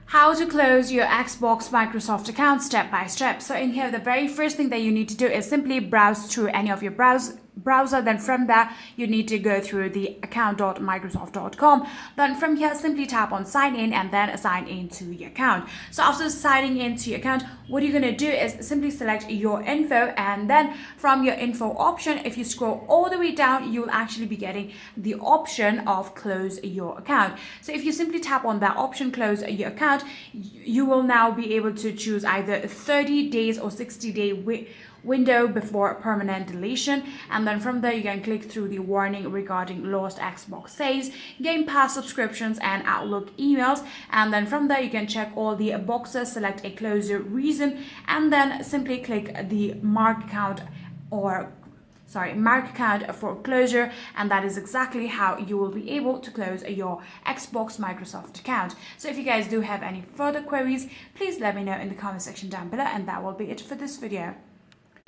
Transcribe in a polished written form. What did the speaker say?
How to close your Xbox Microsoft account step by step. So in here, the very first thing that you need to do is simply browse through any of your browser. Then from there, you need to go through the account.microsoft.com. Then from here, simply tap on sign in and then sign into your account. So after signing into your account, what you're going to do is simply select your info, and then from your info option, if you scroll all the way down, you will actually be getting the option of close your account. So if you simply tap on that option, close your account, you will now be able to choose either 30 days or 60-day window before permanent deletion, and then from there you can click through the warning regarding lost Xbox saves, Game Pass subscriptions and Outlook emails, and then from there you can check all the boxes, select a closure reason, and then simply click the mark account for closure, and that is exactly how you will be able to close your Xbox Microsoft account. So if you guys do have any further queries, please let me know in the comment section down below, and that will be it for this video.